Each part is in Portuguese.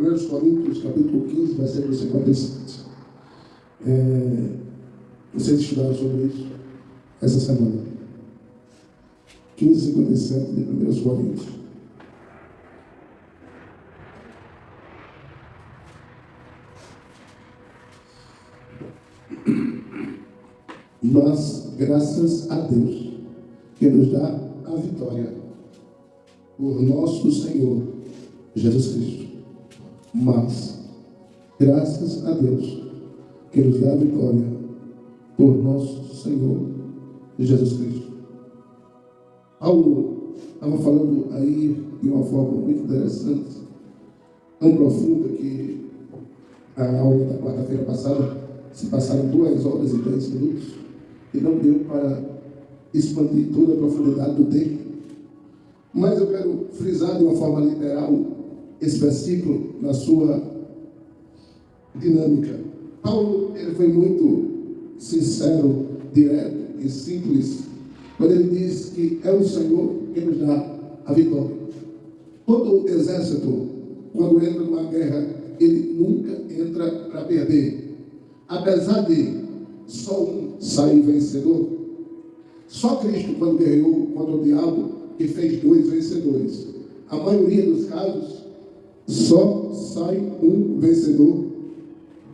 1 Coríntios, capítulo 15, versículo 57. Vocês estudaram sobre isso essa semana. 15:57 de 1 Coríntios. Mas, graças a Deus, que nos dá a vitória por nosso Senhor Jesus Cristo. Mas, graças a Deus, que nos dá a vitória por nosso Senhor Jesus Cristo. Paulo estava falando aí de uma forma muito interessante, tão profunda, que a aula da quarta-feira passada se passaram 2 horas e 10 minutos e não deu para expandir toda a profundidade do texto. Mas eu quero frisar de uma forma literal esse versículo na sua dinâmica. Paulo, ele foi muito sincero, direto e simples quando ele diz que é o Senhor que nos dá a vitória. Todo exército, quando entra numa guerra, ele nunca entra para perder. Apesar de só um sair vencedor, só Cristo, quando guerreou contra o diabo, que fez 2 vencedores. A maioria dos casos, só sai um vencedor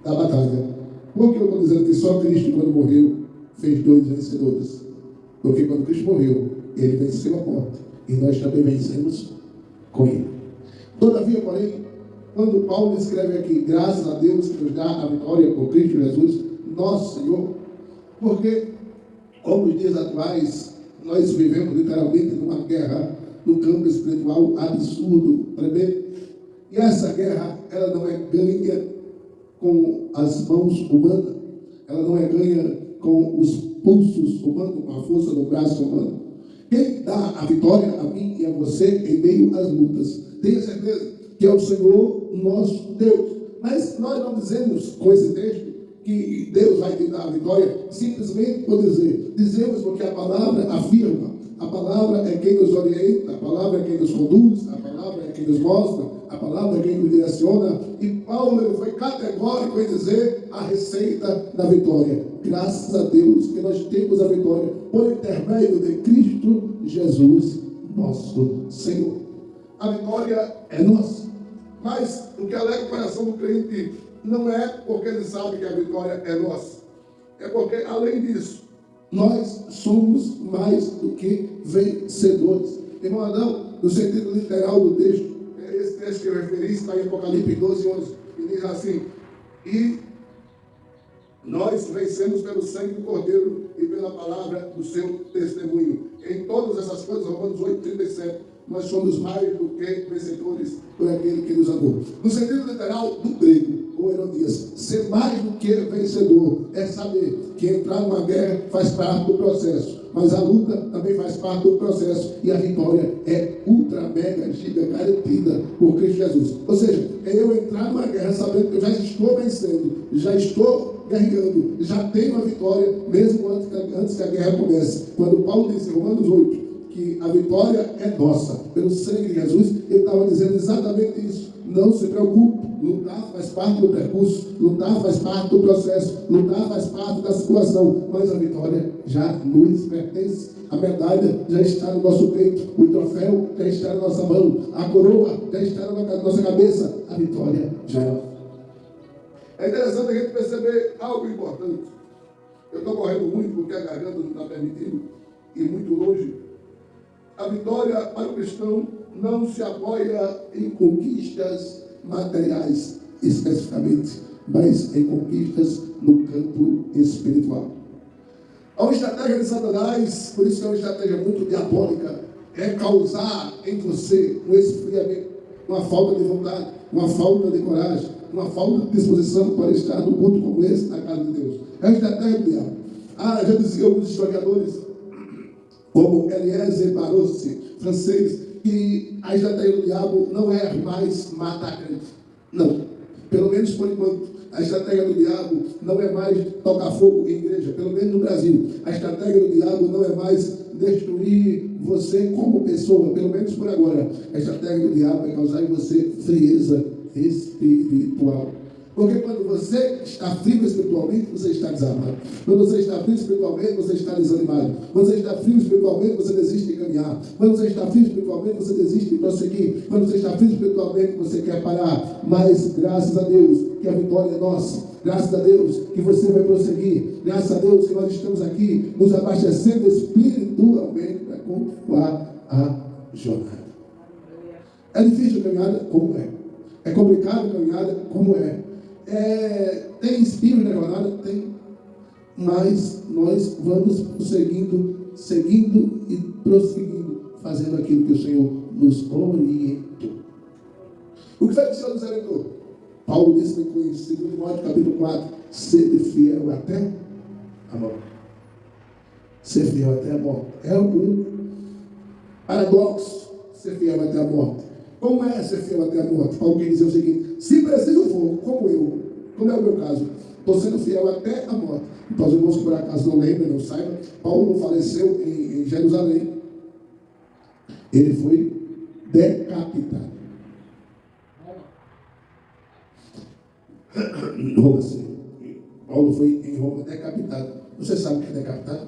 da batalha. Por que eu estou dizendo que só Cristo, quando morreu, fez 2 vencedores? Porque quando Cristo morreu, ele venceu a morte. E nós também vencemos com ele. Todavia, porém, quando Paulo escreve aqui, graças a Deus que nos dá a vitória por Cristo Jesus, nosso Senhor, porque, como nos dias atuais, nós vivemos literalmente numa guerra no campo espiritual absurdo, tremendo. E essa guerra, ela não é ganha com as mãos humanas, ela não é ganha com os pulsos humanos, com a força do braço humano. Quem dá a vitória a mim e a você em meio às lutas, tenha certeza que é o Senhor nosso Deus. Mas nós não dizemos com esse texto que Deus vai te dar a vitória simplesmente por dizer. Dizemos porque a palavra afirma, a palavra é quem nos orienta, a palavra é quem nos conduz, a palavra é quem nos mostra, a palavra é quem nos direciona. E Paulo, ele foi categórico em dizer a receita da vitória. Graças a Deus que nós temos a vitória por intermédio de Cristo Jesus, nosso Senhor. A vitória é nossa. Mas o que alegra o coração do crente não é porque ele sabe que a vitória é nossa. É porque, além disso, nós somos mais do que vencedores. Irmão Adão, no sentido literal do texto, esse texto que eu referi está em Apocalipse 12:11, e diz assim: e nós vencemos pelo sangue do Cordeiro e pela palavra do seu testemunho. Em todas essas coisas, Romanos 8:37, nós somos mais do que vencedores por aquele que nos amou. No sentido literal do grego, ou Herodias, ser mais do que vencedor é saber que entrar numa guerra faz parte do processo, mas a luta também faz parte do processo, e a vitória é ultra, mega, giga, garantida por Cristo Jesus. Ou seja, é eu entrar numa guerra sabendo que eu já estou vencendo, já estou guerreando, já tenho a vitória, mesmo antes que a guerra comece. Quando Paulo disse em Romanos 8 que a vitória é nossa, pelo sangue de Jesus, ele estava dizendo exatamente isso. Não se preocupe, lutar faz parte do percurso, lutar faz parte do processo, lutar faz parte da situação, mas a vitória já nos pertence. A medalha já está no nosso peito, o troféu já está na nossa mão, a coroa já está na nossa cabeça, a vitória já é nossa. É interessante a gente perceber algo importante. Eu estou correndo muito porque a garganta não está permitindo ir muito longe. A vitória para o cristão não se apoia em conquistas materiais especificamente, mas em conquistas no campo espiritual. Há uma estratégia de Satanás, por isso que é uma estratégia muito diabólica, é causar em você um esfriamento, uma falta de vontade, uma falta de coragem, uma falta de disposição para estar no culto como esse, na casa de Deus. É uma estratégia do diabo. Já diziam alguns historiadores, como Eliezer Barossi, francês, que a estratégia do diabo não é mais matar crente. Não. Pelo menos por enquanto. A estratégia do diabo não é mais tocar fogo em igreja. Pelo menos no Brasil. A estratégia do diabo não é mais destruir você como pessoa. Pelo menos por agora. A estratégia do diabo é causar em você frieza espiritual. Porque quando você está frio espiritualmente, você está desarmado. Quando você está frio espiritualmente, você está desanimado. Quando você está frio espiritualmente, você desiste de caminhar. Quando você está frio espiritualmente, você desiste de prosseguir. Quando você está frio espiritualmente, você quer parar. Mas graças a Deus que a vitória é nossa. Graças a Deus que você vai prosseguir. Graças a Deus que nós estamos aqui nos abastecendo espiritualmente para continuar a jornada. É difícil a caminhada? Como é. É complicado a caminhada? Como é. Tem espinhos na jornada? Tem. Mas nós vamos seguindo e prosseguindo, fazendo aquilo que o Senhor nos orientou. O que foi que o Senhor nos orientou? Paulo disse em 2 Timóteo capítulo 4, ser fiel até a morte. Ser fiel até a morte. É um paradoxo, ser fiel até a morte. Como é ser fiel até a morte? Paulo quer dizer o seguinte: se preciso for, como é o meu caso, estou sendo fiel até a morte. Então, os irmãos que por acaso não lembram, não saibam, Paulo não faleceu em Jerusalém. Ele foi decapitado. Roma, sim. Paulo foi em Roma decapitado. Você sabe o que é decapitado?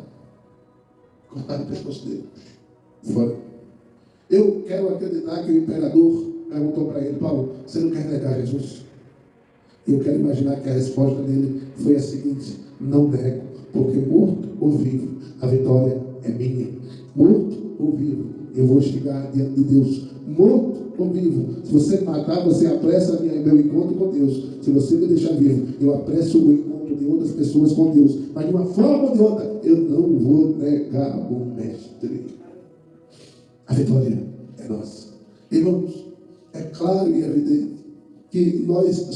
Cortaram o pescoço dele. Fora. Eu quero acreditar que o imperador perguntou para ele: Paulo, você não quer negar Jesus? Eu quero imaginar que a resposta dele foi a seguinte: não nego, porque morto ou vivo, a vitória é minha. Morto ou vivo, eu vou chegar diante de Deus. Morto ou vivo, se você matar, você apressa meu encontro com Deus. Se você me deixar vivo, eu apresso o encontro de outras pessoas com Deus. Mas de uma forma ou de outra, eu não vou negar o Mestre. A vitória é nossa. Irmãos, é claro e evidente que nós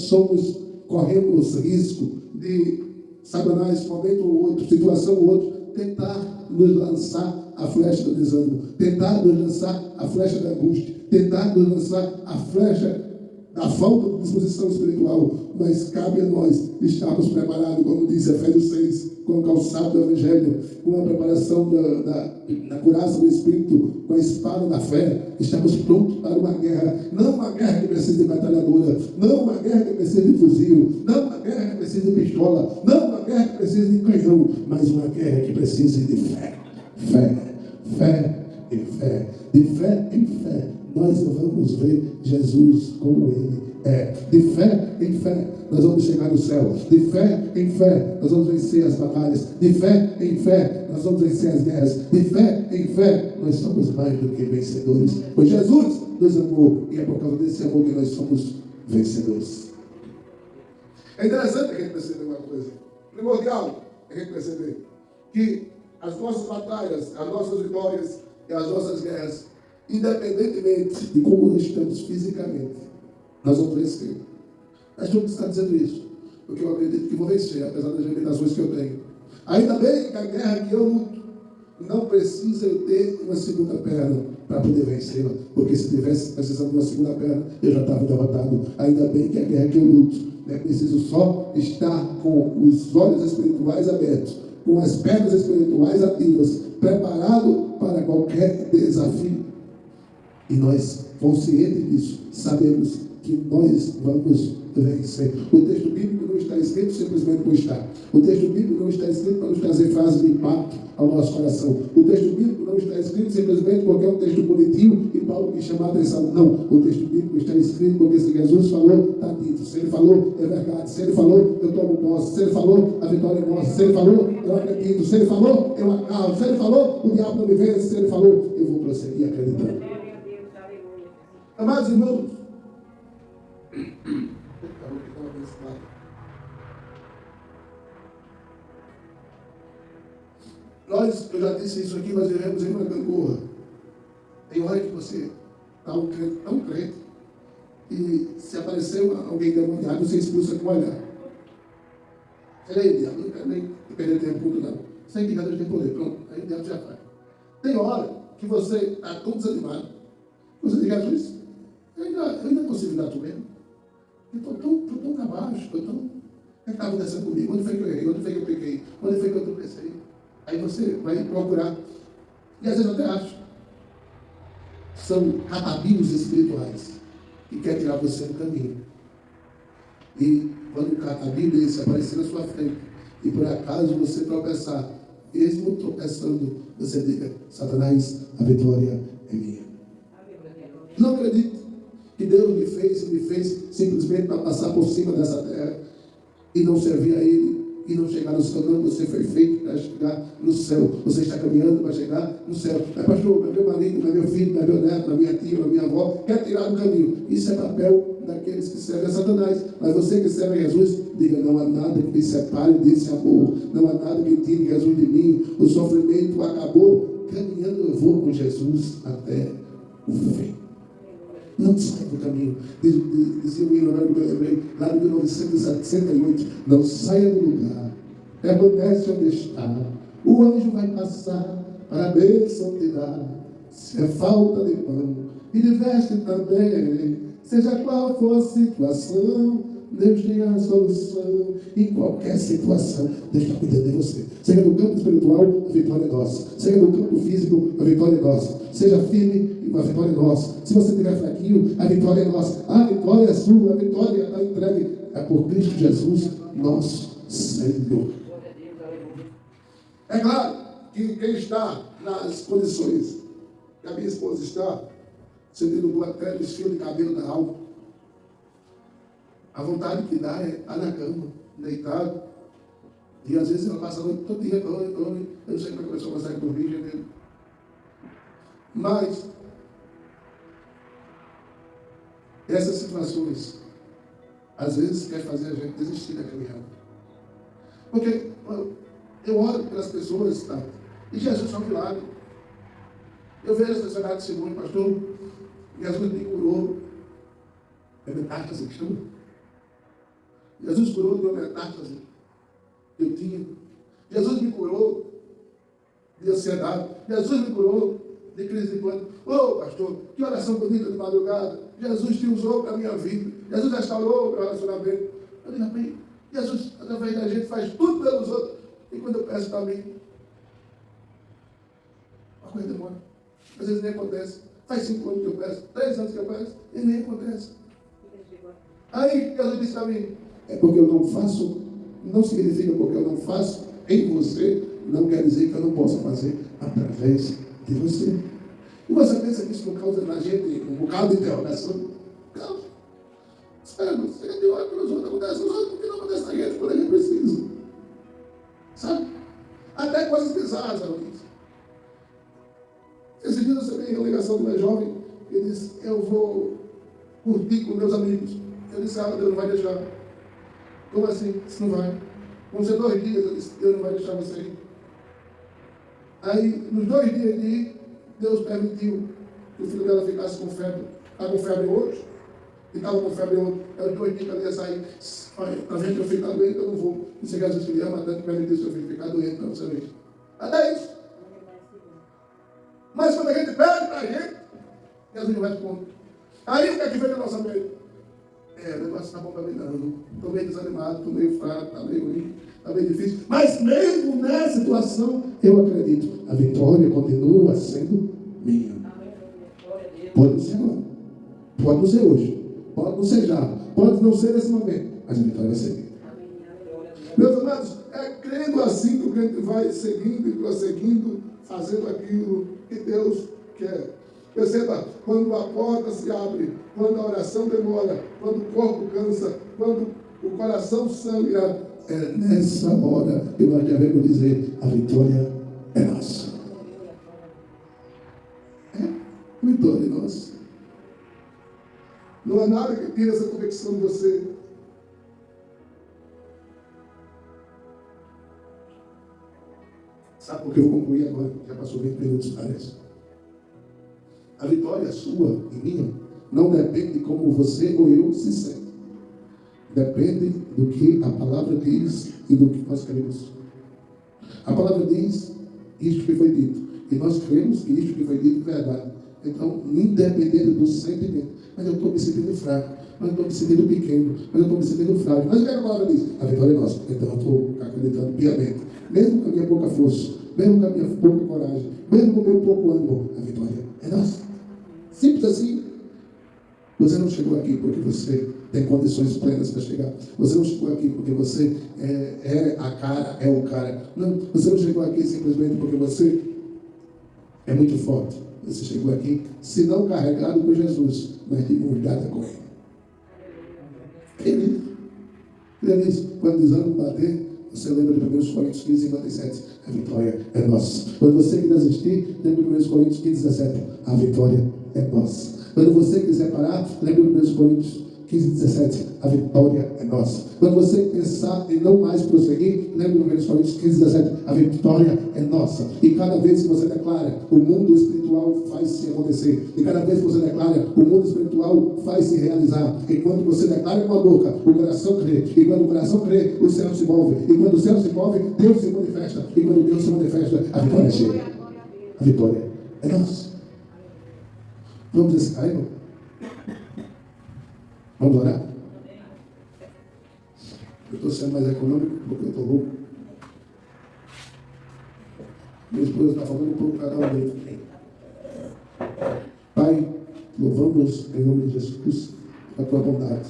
corremos risco de Satanás, momento ou outro, situação ou outro, tentar nos lançar a flecha do desânimo, tentar nos lançar a flecha da angústia, tentar nos lançar a flecha da falta de disposição espiritual. Mas cabe a nós estarmos preparados, como diz Efésios 6, com o calçado do Evangelho, com a preparação da couraça do Espírito, com a espada da fé. Estamos prontos para uma guerra, não uma guerra que precisa de metralhadora, não uma guerra que precisa de fuzil, não uma guerra que precisa de pistola, não uma guerra que precisa de canhão, mas uma guerra que precisa de fé. Fé e fé. De fé em fé, nós vamos ver Jesus como Ele é. De fé em fé, nós vamos chegar no céu. De fé em fé, nós vamos vencer as batalhas. De fé em fé, nós vamos vencer as guerras. De fé em fé, nós somos mais do que vencedores. Pois Jesus nos amou, e é por causa desse amor que nós somos vencedores. É interessante a gente perceber uma coisa. Primordial a gente perceber que as nossas batalhas, as nossas vitórias e as nossas guerras, independentemente de como estamos fisicamente, nós vamos vencer. Mas não está dizendo isso, porque eu acredito que vou vencer, apesar das limitações que eu tenho. Ainda bem que a guerra que eu luto, não precisa eu ter uma segunda perna para poder vencê-la, porque se tivesse precisando de uma segunda perna, eu já estava derrotado. Ainda bem que a guerra que eu luto, é preciso só estar com os olhos espirituais abertos, com as pernas espirituais ativas, preparado para qualquer desafio. E nós, conscientes disso, sabemos que nós vamos vencer. O texto bíblico não está escrito simplesmente por estar. O texto bíblico não está escrito para nos trazer frases de impacto ao nosso coração. O texto bíblico não está escrito simplesmente porque é um texto bonitinho e Paulo quis chamar a atenção. Não, o texto bíblico está escrito porque se Jesus falou, está dito. Se ele falou, é verdade. Se ele falou, eu tomo posse. Se ele falou, a vitória é nossa. Se ele falou, eu acredito. Se ele falou, eu agarro. Se ele falou, o diabo não me vence. Se ele falou, eu vou prosseguir acreditando. Amados irmãos, eu já disse isso aqui, mas vivemos em uma gangorra. Tem hora que você está tão crente e se aparecer alguém demoniado, você expulsa com o olhar. Ei, diabo, não quero nem perder tempo com tudo, não. Sem que Deus tem poder. Pronto, aí o diabo já faz. Tem hora que você está tão desanimado, você diz: Jesus, eu ainda consigo dar tudo mesmo. Eu estou tão abaixo, o que está acontecendo comigo? Onde foi que eu errei? Onde foi que eu peguei? Onde foi que eu tropecei? Aí você vai procurar. E às vezes até acho. São catabios espirituais que querem tirar você do caminho. E quando a Bíblia se aparecer na sua frente, e por acaso você tropeçar, mesmo tropeçando, você diga: Satanás, a vitória é minha. Não acredito que Deus me fez simplesmente para passar por cima dessa terra e não servir a Ele e não chegar no céu. Não, você foi feito para chegar no céu. Você está caminhando para chegar no céu. Mas pastor, não é meu marido, não é meu filho, não é meu neto, não é minha tia, não é minha avó, quer tirar do caminho. Isso é papel daqueles que servem a Satanás. Mas você que serve a Jesus, diga: não há nada que me separe desse amor, não há nada que tire Jesus de mim. O sofrimento acabou, caminhando eu vou com Jesus até o fim. Não saia do caminho. Dizia o hino que eu lembrei, lá de 1968, não saia do lugar, permanece onde está, o anjo vai passar para a bênção te dar. Se é falta de pão e de veste também, seja qual for a situação, Deus tem a solução. Em qualquer situação, Deus está cuidando de você. Seja no campo espiritual, a vitória é nossa. Seja no campo físico, a vitória é nossa. Seja firme, a vitória é nossa. Se você estiver fraquinho, a vitória é nossa. A vitória é sua, a vitória está entregue. É por Cristo Jesus, nosso Senhor. É claro que quem está nas condições que a minha esposa está, sentindo até desfio de cabelo da alma, a vontade que dá é estar na cama, deitado. E às vezes ela passa a noite todo dia, eu não sei como é que a pessoa consegue dormir, gente. Mas essas situações às vezes quer fazer a gente desistir da caminhada. Porque eu oro pelas pessoas, tá? E Jesus é um milagre. Eu vejo essa sociedade de testemunho, pastor, Jesus me curou. É metástase que chama. Jesus curou de uma metástase que eu tinha. Jesus me curou de ansiedade. Jesus me curou de crise de pânico. Oh, pastor, que oração bonita de madrugada. Jesus te usou para a minha vida. Jesus restaurou o meu relacionamento. Eu digo: amém. Jesus, através da gente, faz tudo pelos outros. E quando eu peço para mim, a coisa demora. Às vezes nem acontece. Faz 5 anos que eu peço, 3 anos que eu peço, e nem acontece. Aí Jesus disse para mim: é porque eu não faço, não significa porque eu não faço em você, não quer dizer que eu não possa fazer através de você. E você pensa que isso não causa na gente um bocado de interrogação? Causa. Espera, você tem hora que nos outros acontece, nos outros porque não acontece na gente, quando a gente precisa. Sabe? Até coisas bizarras, Luiz. Esse dia eu recebi uma ligação de uma jovem, ele disse: eu vou curtir com meus amigos. Eu disse: Deus não vai deixar. Como assim? Isso não vai. Vão ser 2 dias. Eu disse: Deus não vai deixar você ir. Aí, nos 2 dias de ir, Deus permitiu que o filho dela ficasse com febre. Está com febre hoje? E estava com febre ontem. Era 2 dias que ela ia sair. Olha, está vendo que eu fico doente, eu não vou. E se Jesus te ama tanto, permitiu seu filho ficar doente para você ver. Até isso. Mas quando a gente pede para a gente, Jesus não responde. Aí o que é que vem na nossa mente? O negócio está bom para mim, não. Estou meio desanimado, estou meio fraco, está meio ruim, está meio difícil. Mas mesmo nessa situação, eu acredito, a vitória continua sendo minha. Pode não ser agora, pode não ser hoje, pode não ser já, pode não ser nesse momento, mas a vitória vai ser minha. Meus amados, é crendo assim que o crente vai seguindo e prosseguindo, fazendo aquilo que Deus quer. Perceba, quando a porta se abre, quando a oração demora, quando o corpo cansa, quando o coração sangra, é nessa hora que nós devemos dizer: a vitória é nossa. A vitória é nossa. Não há nada que tire essa convicção de você. Sabe por que eu vou concluir agora? Já passou 20 minutos, parece. A vitória sua e minha não depende de como você ou eu se sente. Depende do que a palavra diz e do que nós cremos. A palavra diz isto que foi dito. E nós cremos que isto que foi dito é verdade. Então, independente do sentimento. Mas eu estou me sentindo fraco. Mas eu estou me sentindo pequeno. Mas eu estou me sentindo frágil. Mas o que a palavra diz? A vitória é nossa. Então eu estou acreditando piamente. Mesmo com a minha pouca força. Mesmo com a minha pouca coragem. Mesmo com o meu pouco ânimo. A vitória é nossa. Simples assim. Você não chegou aqui porque você tem condições plenas para chegar. Você não chegou aqui porque você é a cara, é o cara. Não, você não chegou aqui simplesmente porque você é muito forte. Você chegou aqui, se não carregado por Jesus, mas de mão dada com Ele. Ele diz, quando desânimo bater, você lembra de 1 Coríntios 15, 57. A vitória é nossa. Quando você quiser desistir, lembra de 1 Coríntios 15, 17. A vitória é nossa. Quando você quiser parar, lembra de 1 Coríntios 15, 17. A vitória é nossa. Quando você pensar em não mais prosseguir, lembra de 1 Coríntios 15, 17. A vitória é nossa. E cada vez que você declara, o mundo espiritual faz se acontecer. E cada vez que você declara, o mundo espiritual faz se realizar. E quando você declara com a boca, o coração crê. E quando o coração crê, o céu se move. E quando o céu se move, Deus se manifesta. E quando Deus se manifesta, a vitória chega. A vitória é nossa. Vamos esse irmão? Vamos orar? Eu estou sendo mais econômico porque eu estou rouco. Minha esposa está falando um pouco cada um deles. Pai, louvamos em nome de Jesus pela tua bondade,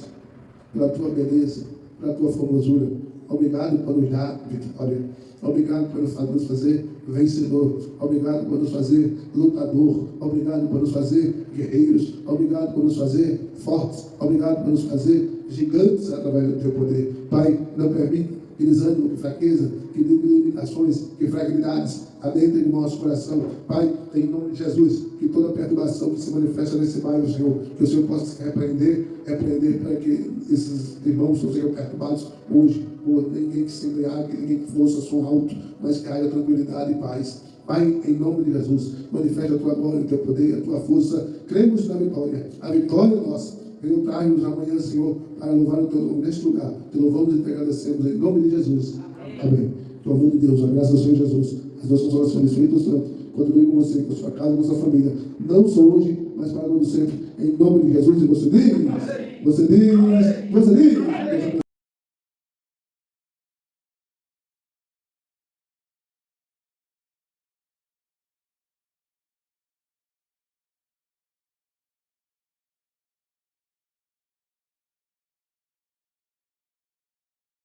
pela tua beleza, pela tua formosura. Obrigado por nos dar vitória. Obrigado por nos fazer vencedor. Obrigado por nos fazer lutador. Obrigado por nos fazer guerreiros. Obrigado por nos fazer fortes. Obrigado por nos fazer gigantes através do teu poder. Pai, não permita que desânimo, que fraqueza, que limitações, que fragilidades adentrem no nosso coração. Pai, em nome de Jesus, que toda perturbação que se manifesta nesse bairro, Senhor, que o Senhor possa repreender para que esses irmãos não sejam perturbados hoje, por ninguém que se embriague, ninguém que força som alto, mas que haja tranquilidade e paz. Pai, em nome de Jesus, manifesta a tua glória, o teu poder, a tua força. Cremos na vitória. A vitória é nossa. Venha traz-nos amanhã, Senhor, para louvar o teu nome neste lugar. Te louvamos e te agradecemos em nome de Jesus. Amém. Em nome de Deus, a graça do Senhor Jesus, as nossas orações, Espírito Santo, continue com você, com a sua casa, com a sua família. Não só hoje, mas para todo sempre. Em nome de Jesus. E você diz, você diz, você diz.